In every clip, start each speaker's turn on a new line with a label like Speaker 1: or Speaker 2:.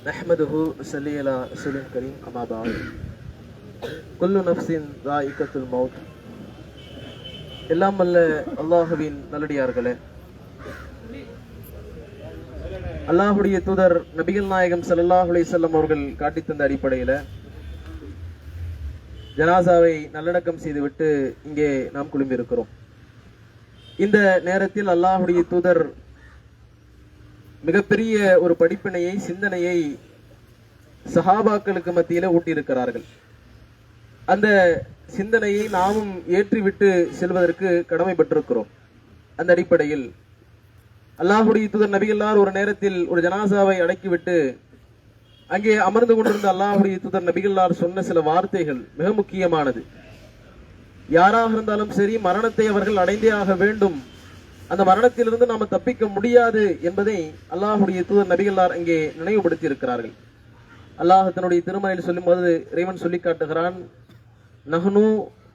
Speaker 1: நஹ்மதுஹு ஸல்லி அலா ரசூலில் கரீம் அம்மா பஅத். குல்லு நஃப்ஸின் ذائقத்துல் மௌத். எல்லாம் வல்ல அல்லாஹ்வின் நல்லடியார்களே, அல்லாஹ்வுடைய தூதர் நபிகள் நாயகம் ஸல்லல்லாஹு அலைஹி வஸல்லம் அவர்கள் காட்டி தந்த அடிப்படையில் ஜனாசாவை நல்லடக்கம் செய்துவிட்டு இங்கே நாம் குழும்பி இருக்கிறோம். இந்த நேரத்தில் அல்லாஹ்வுடைய தூதர் மிகப்பெரிய ஒரு படிப்பினையை, சிந்தனையை சஹாபாக்களுக்கு மத்தியில ஊட்டியிருக்கிறார்கள். அந்த சிந்தனையை நாமும் ஏற்றிவிட்டு செல்வதற்கு கடமைப்பட்டிருக்கிறோம். அந்த அடிப்படையில் அல்லாஹ்வுடைய தூதர் நபிகளார் ஒரு நேரத்தில் ஒரு ஜனாசாவை அடக்கிவிட்டு அங்கே அமர்ந்து கொண்டிருந்த அல்லாஹ்வுடைய தூதர் நபிகளார் சொன்ன சில வார்த்தைகள் மிக முக்கியமானது. யாராக இருந்தாலும் சரி, மரணத்தை அவர்கள் அடைந்தே ஆக வேண்டும், அந்த மரணத்திலிருந்து நாம தப்பிக்க முடியாது என்பதை அல்லாஹ்வுடைய தூதர் நபிகளார் அங்கே நினைவுபடுத்தி இருக்கிறார்கள். அல்லாஹ் தன்னுடைய திருமறையில் சொல்லும்போது இறைவன் சொல்லி காட்டுகிறான், நஹ்னு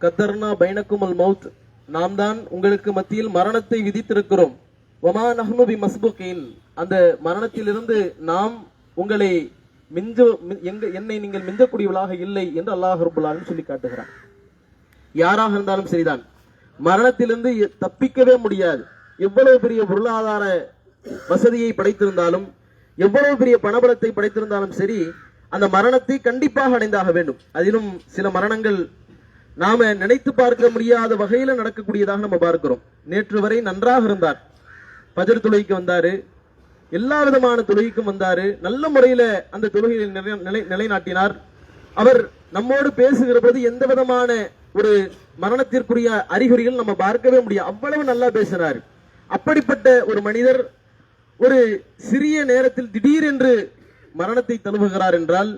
Speaker 1: கத்தர்னா பைனக்குமுல் மௌத், நாம் தான் உங்களுக்கு மத்தியில் மரணத்தை விதித்திருக்கிறோம். வமா நஹ்னு பி மஸ்புகீன், அந்த மரணத்திலிருந்து நாம் உங்களை என்னை நீங்கள் மிஞ்சக்கூடியவளாக இல்லை என்று அல்லாஹ் ரப்பல் ஆலமீன் சொல்லி காட்டுகிறான். யாராக இருந்தாலும் சரிதான், மரணத்திலிருந்து தப்பிக்கவே முடியாது. எவ்வளவு பெரிய பொருளாதார வசதியை படைத்திருந்தாலும், எவ்வளவு பெரிய பணபலத்தை படைத்திருந்தாலும் சரி, அந்த மரணத்தை கண்டிப்பாக அடைந்தாக வேண்டும். அதிலும் சில மரணங்கள் நாம நினைத்து பார்க்க முடியாத வகையில நடக்கக்கூடியதாக நம்ம பார்க்கிறோம். நேற்று வரை நன்றாக இருந்தார், ஃபஜ்ர் தொழுகைக்கு வந்தாரு, எல்லா விதமான தொழுகைக்கும் வந்தாரு, நல்ல முறையில அந்த தொழுகையை நிலைநாட்டினார். அவர் நம்மோடு பேசுகிற போது எந்த விதமான ஒரு மரணத்திற்குரிய அறிகுறிகள் நம்ம பார்க்கவே முடியாது, அவ்வளவு நல்லா பேசினார். அப்படிப்பட்ட ஒரு மனிதர் ஒரு சிறிய நேரத்தில் திடீரென்று மரணத்தை தழுவுகிறார் என்றால்,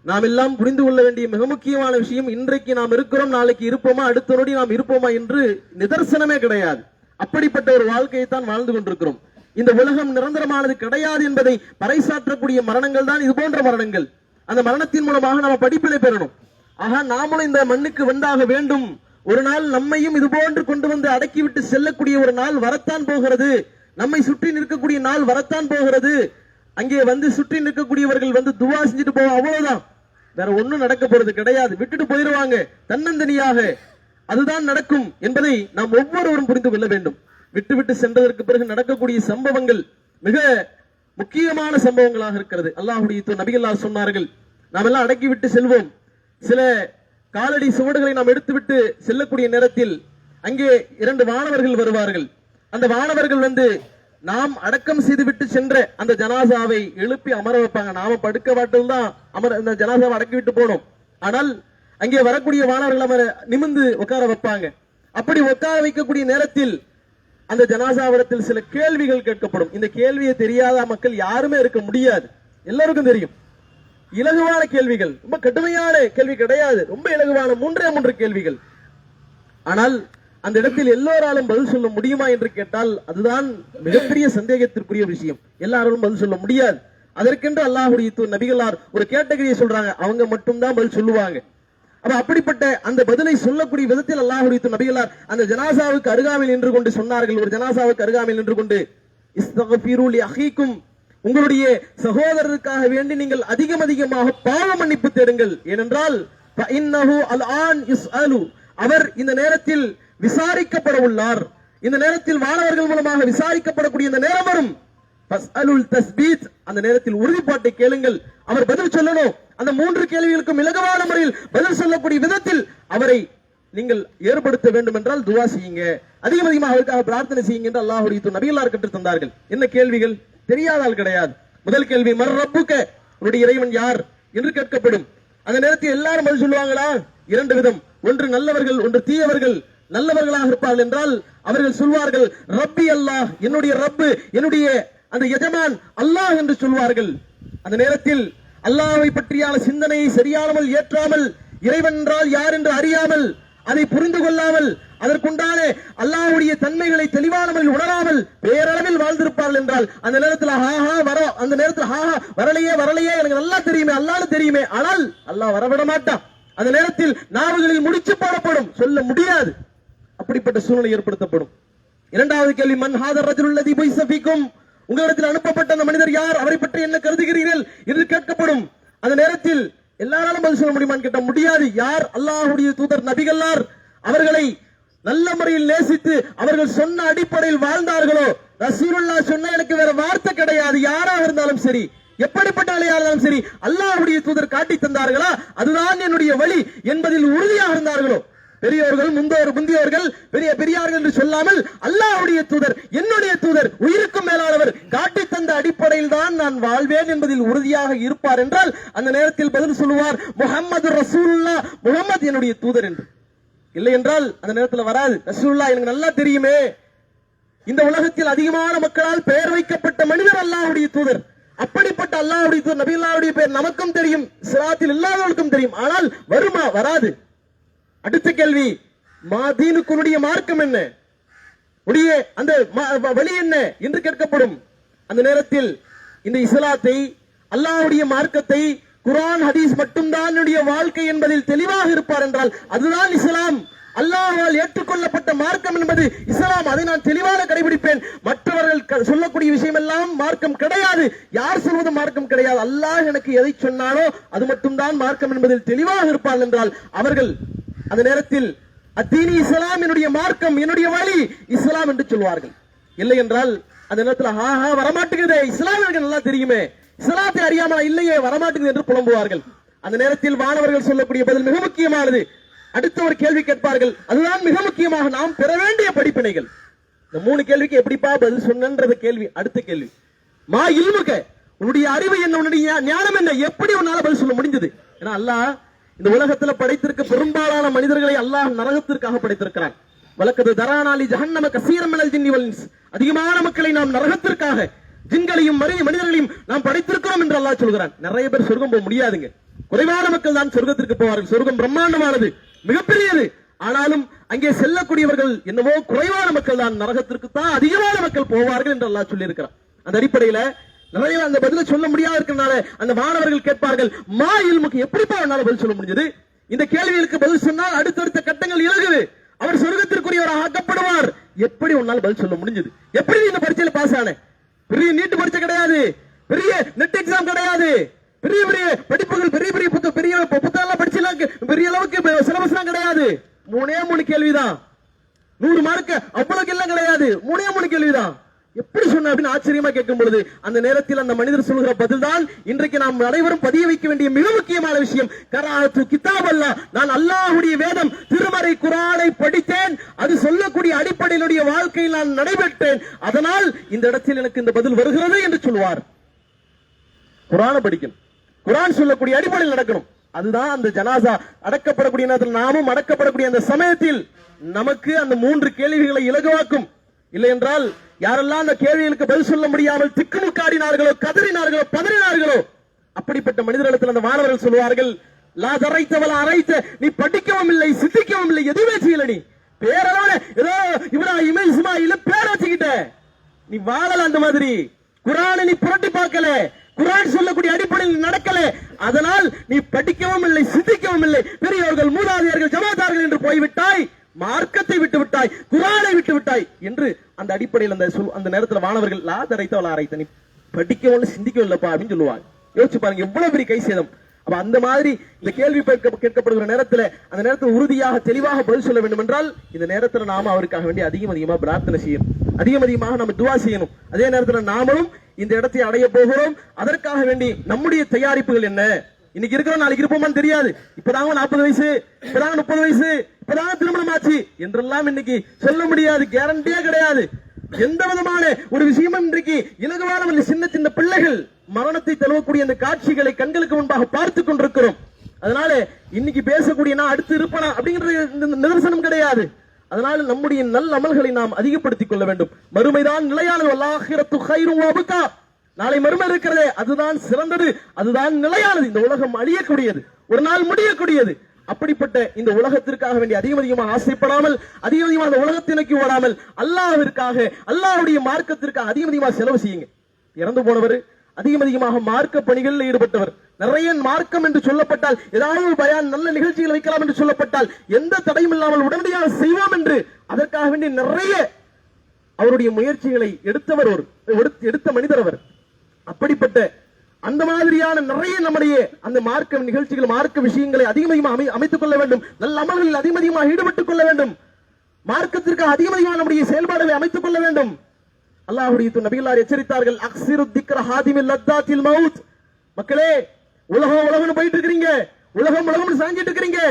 Speaker 1: நாம் எல்லாம் புரிந்து கொள்ள வேண்டிய மிக முக்கியமான விஷயம், இன்றைக்கு நாம் இருக்கிறோம், நாளைக்கு இருப்போமா, அடுத்த நொடி நாம் இருப்போமா என்று நிதர்சனமே கிடையாது. அப்படிப்பட்ட ஒரு வாழ்க்கையை தான் வாழ்ந்து கொண்டிருக்கிறோம். இந்த உலகம் நிரந்தரமானது கிடையாது என்பதை பறைசாற்றக்கூடிய மரணங்கள் தான் இது போன்ற மரணங்கள். அந்த மரணத்தின் மூலமாக நாம் படிப்பினை பெறணும். ஆக நாமளும் இந்த மண்ணுக்கு வந்தாக வேண்டும். ஒரு நாள் நம்மையும் இது போன்று கொண்டு வந்து அடக்கிவிட்டு செல்லக்கூடிய ஒரு நாள் வரத்தான் போகிறது. நம்மை சுற்றி நிற்கக்கூடிய நாள் வரத்தான் போகிறது. அங்கே வந்து சுற்றி நிற்கக்கூடியவர்கள் வந்து துவா செஞ்சுட்டு போவோம், அவ்வளவுதான். வேற ஒண்ணும் நடக்க போறது கிடையாது. விட்டுட்டு போயிடுவாங்க தன்னந்தனியாக. அதுதான் நடக்கும் என்பதை நாம் ஒவ்வொருவரும் புரிந்து கொள்ள வேண்டும். விட்டு விட்டு சென்றதற்கு பிறகு நடக்கக்கூடிய சம்பவங்கள் மிக முக்கியமான சம்பவங்களாக இருக்கிறது. அல்லாஹ்வுடைய தூதர் நபிகளார் சொன்னார்கள், நாம் எல்லாம் அடக்கிவிட்டு செல்வோம். சில காலடி சுவடுகளை நாம் எடுத்துவிட்டு செல்லக்கூடிய நேரத்தில் அங்கே 2 வானவர்கள் வருவார்கள். அந்த வானவர்கள் வந்து நாம் அடக்கம் செய்துவிட்டு சென்ற அந்த ஜனாசாவை எழுப்பி அமர வைப்பாங்க. நாம படுக்க வாட்டில் தான் அந்த ஜனாசாவை அடக்கிவிட்டு போனோம். ஆனால் அங்கே வரக்கூடிய வானவர்கள் அமர நிமிர்ந்து உட்கார வைப்பாங்க. அப்படி உட்கார வைக்கக்கூடிய நேரத்தில் அந்த ஜனாசாவிடத்தில் சில கேள்விகள் கேட்கப்படும். இந்த கேள்வியை தெரியாத மக்கள் யாருமே இருக்க முடியாது, எல்லாருக்கும் தெரியும். இலகுவான கேள்விகள், ரொம்ப கடுமையான கேள்வி கிடையாது, ரொம்ப இலகுவான 3 கேள்விகள். ஆனால் அந்த இடத்தில் எல்லோராலும் பதில் சொல்ல முடியுமா என்று கேட்டால் அதுதான் மிகப்பெரிய சந்தேகத்திற்குரிய விஷயம். எல்லாரும் பதில் சொல்ல முடியாது. அதற்கென்று அல்லாஹ்வுடைய தூதர் நபிகளார் ஒரு கேட்டகரியை சொல்றாங்க, அவங்க மட்டும்தான் பதில் சொல்லுவாங்க. அப்ப அப்படிப்பட்ட அந்த பதிலை சொல்லக்கூடிய விதத்தில் அல்லாஹ்வுடைய தூதர் நபிகளார் அந்த ஜனாசாவுக்கு அருகாமையில் நின்று கொண்டு சொன்னார்கள். ஒரு ஜனாசாவுக்கு அருகாமையில் நின்று கொண்டு, இஸ்தக்ஃபிரு லி அஹீக்கும், உங்களுடைய சகோதரருக்காக வேண்டி நீங்கள் அதிகமாக பாவ மன்னிப்பு தேடுங்கள். ஏனென்றால் அவர் இந்த நேரத்தில் விசாரிக்கப்பட உள்ளார். இந்த நேரத்தில் வானவர்கள் மூலமாக விசாரிக்கப்படக்கூடிய இந்த நேரம் வரும். அந்த நேரத்தில் உறுதிப்பாட்டை கேளுங்கள். அவர் பதில் சொல்லணும். அந்த 3 கேள்விகளுக்கும் இலகுவான முறையில் பதில் சொல்லக்கூடிய விதத்தில் அவரை நீங்கள் ஏற்படுத்த வேண்டும் என்றால் துவா செய்யுங்க, அதிகமாக அவருக்காக பிரார்த்தனை செய்யுங்க என்று அல்லாஹ்வுடைய தூதர் நபிகளார் கற்றுத் தந்தார்கள். என்ன கேள்விகள்? தெரியாதால் கிடையாது. முதல் கேள்வி, மர் ரப்புக்க, உன்னுடைய இறைவன் யார் என்று கேட்கப்படும். அந்த நேரத்தில் எல்லாரும் பதில் சொல்லுவாங்களா? 2 விதம். ஒன்று நல்லவர்கள், ஒன்று தீயவர்கள். நல்லவர்களாக இருப்பார்கள் என்றால் அவர்கள் சொல்வார்கள், ரப்பி அல்லாஹ், என்னுடைய ரப்பு, என்னுடைய அந்த எஜமான் அல்லாஹ் என்று சொல்வார்கள். அந்த நேரத்தில் அல்லாஹ்வை பற்றியான சிந்தனையை சரியானமல் ஏற்றாமல், இறைவன் என்றால் யார் என்று அறியாமல், அதை புரிந்து கொள்ளாமல், அதற்குண்டான அல்லாஹ்வுடைய தன்மைகளை தெளிவானவர்கள் உணராமல் பேரளவில் வாழ்ந்திருப்பார்கள் என்றால் அந்த நேரத்தில் அந்த நேரத்தில் வரலையே எனக்கு நல்லா தெரியுமே, அல்லாஹ்வுக்கு தெரியுமே, ஆனால் அல்லாஹ் வரவிட மாட்டான். அந்த நேரத்தில் நாவுகளில் முடிச்சு போடப்படும், சொல்ல முடியாது. அப்படிப்பட்ட சூழ்நிலை ஏற்படுத்தப்படும். 2வது கேள்வி, மன் ஹாதர் ரஜுலுல்லதி புய்ஸ ஃபீக்கும், உங்களிடத்தில் அனுப்பப்பட்ட அந்த மனிதர் யார், அவரை பற்றி என்ன கருதுகிறீர்கள் என்று கேட்கப்படும். அந்த நேரத்தில் எல்லாராலும் பதில் சொல்ல முடியுமான்னு கேட்ட முடியாது. யார் அல்லாஹ்வுடைய தூதர் நபிகளார் அவர்களை நல்ல முறையில் நேசித்து அவர்கள் சொன்ன அடிப்படையில் வாழ்ந்தார்களோ, ரசூலுல்லாஹ் சொன்ன எனக்கு வேற வார்த்தை கிடையாது, யாராக இருந்தாலும் சரி, எப்படிப்பட்ட நிலையாக இருந்தாலும் சரி, அல்லாஹ்வுடைய தூதர் காட்டி தந்தார்களா அதுதான் என்னுடைய வழி என்பதில் உறுதியாக இருந்தார்களோ, பெரியவர்கள் முந்தியவர்கள் பெரியார்கள் என்று சொல்லாமல் அல்லாஹ்வுடைய தூதர் என்னுடைய தூதர் உயிருக்கும் மேலானவர் காட்டி தந்த அடிப்படையில் தான் நான் வாழ்வேன் என்பதில் உறுதியாக இருப்பார் என்றால் அந்த நேரத்தில் பதில் சொல்லுவார் முஹம்மது ரசூலுல்லாஹ், முஹம்மது என்னுடைய தூதர் என்று. இல்லை என்றால் அந்த நேரத்தில் வராது. ரசூலுல்லாஹ் எனக்கு நல்லா தெரியுமே, இந்த உலகத்தில் அதிகமான மக்களால் பெயர் வைக்கப்பட்ட மனிதர் அல்லாஹ்வுடைய தூதர். அப்படிப்பட்ட அல்லாஹ்வுடைய தூதர் நபியுல்லாஹ்வுடைய பெயர் நமக்கும் தெரியும், சிராத்தில் இல்லாதவர்களுக்கும் தெரியும். ஆனால் வருமா? வராது. அடுத்த கேள்வி, தீனுக்குடைய மார்க்கம் என்ன, உடைய அந்த வழி என்ன என்று கேட்கப்படும். அந்த நேரத்தில் இந்த இஸ்லாத்தை, அல்லாஹ்வுடைய மார்க்கத்தை, குர்ஆன் ஹதீஸ் மட்டும்தான் என்னுடைய வாழ்க்கை என்பதில் தெளிவாக இருப்பார் என்றால் அதுதான் இஸ்லாம், அல்லாஹ்வால் ஏற்றுக்கொள்ளப்பட்ட மார்க்கம் என்பது இஸ்லாம், அதை நான் தெளிவாக கடைபிடிப்பேன். மற்றவர்கள் சொல்லக்கூடிய விஷயம் எல்லாம் மார்க்கம் கிடையாது, யார் சொல்வது மார்க்கம் கிடையாது, அல்லாஹ் எனக்கு எதை சொன்னாலோ அது மட்டும்தான் மார்க்கம் என்பதில் தெளிவாக இருப்பார்கள் என்றால் அவர்கள் அந்த நேரத்தில் அத்தீனி இஸ்லாம், என்னுடைய மார்க்கம், என்னுடைய வழி இஸ்லாம் என்று சொல்வார்கள். இல்லை என்றால் அந்த நேரத்தில் ஆஹா வரமாட்டேங்குதே, இஸ்லாம் எனக்கு நல்லா தெரியுமே, இஸ்லாத்தை அறியாமல் இல்லையே வரமாட்டேங்குது என்று புலம்புவார்கள். அந்த நேரத்தில் மாணவர்கள் சொல்லக்கூடிய பதில் மிக முக்கியமானது. அடுத்த ஒரு கேள்வி கேட்பார்கள், அதுதான் மிக முக்கியமாக நாம் பெற வேண்டிய படிப்பினைகள். இந்த 3 கேள்விக்கு எப்படிப்பா பதில் சொன்னன்றது கேள்வி. அடுத்த கேள்வி, மா இல்முக, உன்னுடைய அறிவு என்ன, உன்னுடைய ஞானம் என்ன, எப்படி உன்னால பதில் சொல்ல முடிஞ்சது? ஏன்னா அல்லாஹ் இந்த உலகத்துல படைத்திருக்க பெரும்பாலான மனிதர்களை அல்லாஹ் நரகத்திற்காக படைத்திருக்கிறான். வலக்கது தரானாலி ஜஹன்னம கஸீரம் மினல் ஜின்னி வல் இன்ஸ், அதிகமான மக்களை நாம் நரகத்திற்காக, ஜின்களையும் மனிதர்களையும் நாம் படைத்திருக்கிறோம் என்று அல்லாஹ் சொல்கிறான். நிறைய பேர் சொர்க்கம் போக முடியாதுங்க, குறைவான மக்கள் தான் சொர்க்கத்திற்கு போவார்கள். சொர்க்கம் பிரம்மாண்டமானது, மிகப்பெரியது. ஆனாலும் அங்கே செல்லக்கூடியவர்கள் என்னவோ குறைவான மக்கள் தான், நரகத்திற்கு தான் அதிகமான மக்கள் போவார்கள் என்று அல்லாஹ் சொல்லி இருக்கிறான். அந்த அடிப்படையில நிறைய அந்த பதில சொல்ல முடியாது இருக்கிறனால அந்த மாணவர்கள் கேட்பார்கள், மா இல்முக்கு, எப்படிப்பா என்னால பதில் சொல்ல முடிஞ்சது? இந்த கேள்விகளுக்கு பதில் சொன்னால் அடுத்தடுத்த கட்டங்கள் இலகுது, அவர் சொர்க்கத்திற்குரியவர் ஆக்கப்படுவார். எப்படி உன்னால் பதில் சொல்ல முடிஞ்சது? எப்படி இந்த பரீட்சையில பாஸ் ஆன? பெரிய நீட்டு பரீட்சை கிடையாது, பெரிய நெட் எக்ஸாம் கிடையாது, பெரிய பெரிய படிப்புகள், பெரிய பெரிய புத்தகம் படிச்சலாம், பெரிய அளவுக்கு சிலபஸ் எல்லாம் கிடையாது. 3 கேள்விதான், 100 மார்க் அவ்வளவுக்கு எல்லாம் கிடையாது, 3 கேள்விதான். எப்படி சொன்ன அப்படின்னு ஆச்சரியமா கேட்கும் பொழுது அந்த நேரத்தில் அந்த மனிதர் சொல்கிற பதில் தான் இன்றைக்கு நாம் அனைவரும் பதிய வைக்க வேண்டிய மிக முக்கியமான விஷயம். கராஅத்து கிதாப் அல்லாஹ், நான் அல்லாஹ்வுடைய வேதம் திருமறை குர்ஆனை படித்தேன், அது சொல்லக்கூடிய அடிப்படையிலுடைய வாழ்க்கையில் நான் நடைபெற்றேன், அதனால் இந்த இடத்தில் எனக்கு இந்த பதில் வருகிறது என்று சொல்வார். குர்ஆனை படிக்கணும், குர்ஆன் சொல்லக்கூடிய அடிப்படையில் நடக்கணும். அதுதான் அந்த ஜனாசா அடக்கப்படக்கூடிய நேரத்தில், நாமும் அடக்கப்படக்கூடிய அந்த சமயத்தில் நமக்கு அந்த 3 கேள்விகளை இலகுவாக்கும். இல்லை என்றால் யாரெல்லாம் அந்த கேள்விகளுக்கு பதில் சொல்ல முடியாமல் திக்குமுக்காடினார்களோ, கதறினார்களோ, பதறினார்களோ, அப்படிப்பட்ட மனிதர்களிடத்தில் அந்த மாணவர்கள் சொல்வார்கள், லா தரைத்தவல அரைத்த, நீ படிக்கவும் இல்லை, சிந்திக்கவும் இல்லை, எதுவுமே செய்யல, நீ பேரளவுல ஏதோ இப்ராஹிம் இஸ்மாயில் பேர் வச்சுக்கிட்ட, நீ வாழல அந்த மாதிரி, குர்ஆனை நீ புரட்டி பார்க்கல, குர்ஆன் சொல்லக்கூடிய அடிப்படையில் நடக்கல, அதனால் நீ படிக்கவும் இல்லை, சிந்திக்கவும் இல்லை, பெரியவர்கள், மூதாதையர்கள், ஜமாத்தார்கள் என்று போய்விட்டாய், மார்க்கத்தை விட்டு விட்டாய், குர்ஆனை விட்டு விட்டாய் என்று அந்த அடிப்படையில் அந்த நேரத்தில் மாணவர்கள் லா தரைத்தவல அரைத்த, நீ படிக்கவும் சிந்திக்கவும் இல்லப்பா அப்படின்னு சொல்லுவாங்க. யோசிச்சு பாருங்க எவ்வளவு பெரிய கை சேதம். அப்ப அந்த மாதிரி இந்த கேள்வி கேட்கப்படுகிற நேரத்தில் அந்த நேரத்தில் உறுதியாக தெளிவாக பதில் சொல்ல வேண்டும் என்றால் இந்த நேரத்தில் நாம அவருக்காக வேண்டி அதிகமாக பிரார்த்தனை செய்யணும், அதிகமாக நம்ம துவா செய்யணும். அதே நேரத்தில் நாமளும் இந்த இடத்தை அடைய போகிறோம், அதற்காக வேண்டி நம்முடைய தயாரிப்புகள் என்ன, இன்னைக்கு இருக்கிறோம் நாளைக்கு இருப்போமான்னு தெரியாது, இப்பதாங்க 40 வயசு, இப்பதாங்க 30 வயசு, இப்பதாங்க திருமணம் ஆச்சு என்றெல்லாம் இன்னைக்கு சொல்ல முடியாது, கேரண்டியே கிடையாது. எந்த விதமான ஒரு விஷயமும் இன்றைக்கு இலகுவான சின்ன சின்ன பிள்ளைகள் மரணத்தை தழுவக்கூடிய அந்த காட்சிகளை கண்களுக்கு முன்பாக பார்த்துக் கொண்டிருக்கிறோம். அதனால இன்னைக்கு பேசக்கூடிய நான் அடுத்து இருப்பனா அப்படிங்கிற நிதர்சனம் கிடையாது. அதனால நம்முடைய நல்ல அமல்களை நாம் அதிகப்படுத்திக் கொள்ள வேண்டும். மறுமைதான் நிலையானது, வல்லாஹிரத்து கைரும் வஅபகா, நாளை மறுமை இருக்கிறதே அதுதான் சிறந்தது, அதுதான் நிலையானது. இந்த உலகம் அழியக்கூடியது, ஒரு நாள் முடியக்கூடியது. அப்படிப்பட்ட இந்த உலகத்திற்காக வேண்டி அதிகமாக ஆசைப்படாமல், அதிகமாக உலகத்தை நோக்கி ஓடாமல், அல்லாஹ்விற்காக, அல்லாஹ்வுடைய மார்க்கத்திற்காக அதிகமாக செலவு செய்யுங்க. இறந்து போனவர் அதிகமாக மார்க்க பணிகளில் ஈடுபட்டவர், நிறைய மார்க்கம் என்று சொல்லப்பட்டால், ஏதாவது ஒரு பயான் நல்ல நிகழ்ச்சிகள் வைக்கலாம் என்று சொல்லப்பட்டால் எந்த தடையும் இல்லாமல் உடனடியாக செய்வோம் என்று அதற்காக வேண்டி நிறைய அவருடைய முயற்சிகளை எடுத்தவர் எடுத்த மனிதர் அவர். அப்படிப்பட்ட அந்த மாதிரியான நிறைய நம்முடைய அந்த மார்க்க நிகழ்ச்சிகள், மார்க்க விஷயங்களை அதிகமாக அமைத்துக் கொள்ள வேண்டும். நல்ல அமல்களில் அதிகமாக ஈடுபட்டுக் கொள்ள வேண்டும். மார்க்கத்திற்கு அதிகமாக நம்முடைய செயல்பாடுகளை அமைத்துக் கொள்ள வேண்டும். அல்லாஹ்வுடைய நபிகளார் எச்சரித்தார்கள், அக்ஸிரு திக்ர ஹாதிமில் லத்தாத்தில் மவுத். மக்களே, உலகம் போயிட்டு இருக்கிறீங்க, உலகம் சாஞ்சிட்டு இருக்கிறீங்க.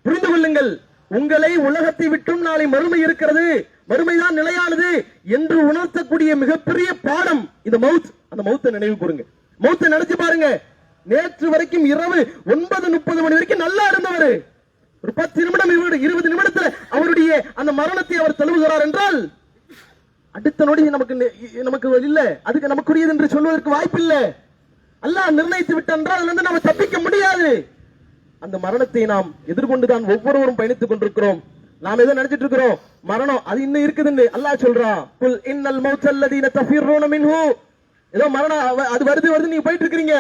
Speaker 1: புரிந்து கொள்ளுங்கள், உங்களை உலகத்தை விட்டும் நாளை மறுமை இருக்கிறது, மறுமைதான் நிலையானது என்று உணர்த்தக்கூடிய மிகப்பெரிய பாடம் இந்த மவுத். அந்த மவுத்தை நினைவு கூறுங்க, மவுத்தை நினைச்சு பாருங்க. நேற்று வரைக்கும் இரவு 9:30 மணி வரைக்கும் நல்லா இருந்தவர், ஒரு 10 நிமிடம் 20 நிமிடத்துல அவருடைய அந்த மரணத்தை அவர் தழுவுகிறார் என்றால் அடுத்த நொடி நமக்கு இல்ல, அதுக்கு நமக்குரியது என்று சொல்வதற்கு வாய்ப்பு இல்ல. அல்லாஹ் நிர்ணயித்து விட்டால் அதிலிருந்து நாம தப்பிக்க முடியாது. அந்த மரணத்தை நாம் எதிர்கொண்டுதான் ஒவ்வொருவரும் பயணித்துக் கொண்டிருக்கிறோம். நாம் எதை நினைச்சிட்டு இருக்கிறோம், மரணம் அது இன்னும் இருக்குதுன்னு அல்லாஹ் சொல்றான். குல் இன்னல் மௌத்தல்லதீன தஃபிர்ரூன மின்ஹு. ஏதோ மரணம் அது வருது நீங்க போயிட்டு இருக்கீங்க.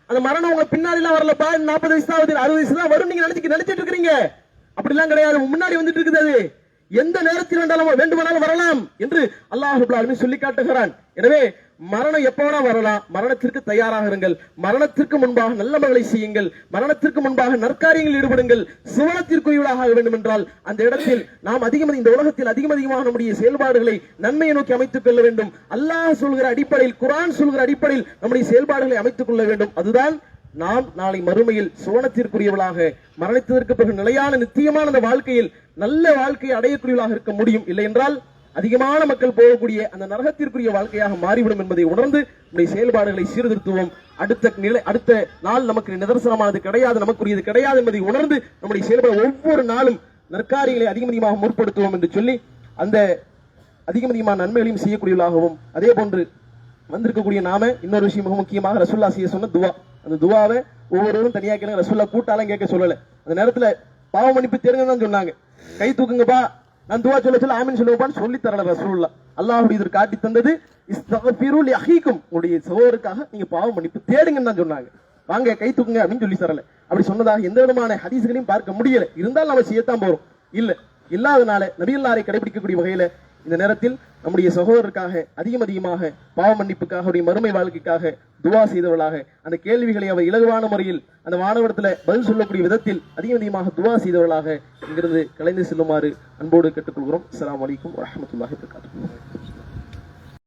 Speaker 1: அந்த மரணம் உங்க பின்னாடி எல்லாம் வரலப்பா, 40 வயசு தான் 60 வயசு தான் வரும் நீங்க நினைச்சிட்டு இருக்கீங்க. அப்படிலாம் கிடையாது, முன்னாடி வந்துட்டு இருக்குது. அது எந்த நேரத்தில் வேண்டுமானாலும் வரலாம் என்று அல்லாஹ் ரப்பல் ஆலமீன் சொல்லி காட்டுகிறான். எனவே மரணம் எப்ப வேணா வரலாம். மரணத்திற்கு தயாராக இருங்கள். மரணத்திற்கு முன்பாக நல்ல மகளை செய்யுங்கள். மரணத்திற்கு முன்பாக நற்காரியங்களில் ஈடுபடுங்கள். சுவனத்திற்குரியவர்களாக ஆக வேண்டும் என்றால் அந்த இடத்தில் நாம் இந்த உலகத்தில் அதிகமாக நம்முடைய செயல்பாடுகளை நன்மையை நோக்கி அமைத்துக் கொள்ள வேண்டும். அல்லாஹ் சொல்கிற அடிப்படையில், குர்ஆன் சொல்கிற அடிப்படையில் நம்முடைய செயல்பாடுகளை அமைத்துக் கொள்ள வேண்டும். அதுதான் நாம் நாளை மறுமையில் சுவனத்திற்குரியவர்களாக, மரணித்ததற்கு பிறகு நிலையான நித்தியமான அந்த வாழ்க்கையில் நல்ல வாழ்க்கையை அடையக்கூடியவர்களாக இருக்க முடியும். இல்லை என்றால் அதிகமான மக்கள் போகக்கூடிய அந்த நரகத்திற்குரிய வாழ்க்கையாக மாறிவிடும் என்பதை உணர்ந்து நம்முடைய செயல்பாடுகளை சீர்திருத்துவோம். அடுத்த நாள் நமக்கு நிதர்சனமானது கிடையாது, நமக்குரியது கிடையாது என்பதை உணர்ந்து நம்முடைய செயல்பாடு ஒவ்வொரு நாளும் நற்காரியங்களை அதிகமாக முற்படுத்துவோம் என்று சொல்லி அந்த அதிகமான நன்மைகளையும் செய்யக்கூடியவர்களாகவும், அதே போன்று வந்திருக்கக்கூடிய நாம இன்னொரு விஷயம் மிக முக்கியமாக ரசூலுல்லாஹ் செய்ய சொன்ன துவா. அந்த துவாவை ஒவ்வொருவரும் தனியாக கேளுங்க. ரசூலுல்லாஹ் கூட்டாலாம் கேட்க சொல்லல. அந்த நேரத்துல பாவ மன்னிப்பு தேடுங்க தான் சொன்னாங்க. கை தூக்குங்கப்பா, நான் துவா சொல்ல ஆமீன் சொல்லுவான்னு சொல்லி தரல ரசூலுல்லாஹ். அல்லாஹ்வுடைய இது காட்டி தந்தது இஸ்தக்ஃபிரு லி அஹீக்கும், உங்களுடைய சகோதரருக்காக நீங்க பாவ மன்னிப்பு தேடுங்கன்னு தான் சொன்னாங்க. வாங்க கை தூக்குங்க அப்படின்னு சொல்லி தரல. அப்படி சொன்னதாக எந்த விதமான ஹதீஸ்களையும் பார்க்க முடியல. இருந்தாலும் நம்ம செய்யத்தான் போறோம். இல்ல இல்லாதனால நபியல்லாரை கடைபிடிக்கக்கூடிய வகையில இந்த நேரத்தில் நம்முடைய சகோதரருக்காக அதிகமாக பாவ மன்னிப்புக்காக, மறுமை வாழ்க்கைக்காக துவா செய்தவர்களாக, அந்த கேள்விகளை அவர் இலகுவான முறையில் அந்த மாணவரத்தில் பதில் சொல்லக்கூடிய விதத்தில் அதிகமாக துவா செய்தவர்களாக இங்கிருந்து கலைந்து செல்லுமாறு அன்போடு கேட்டுக்கொள்கிறோம். அஸ்ஸலாமு அலைக்கும் வரஹ்மத்துல்லாஹி வபரகாத்துஹு.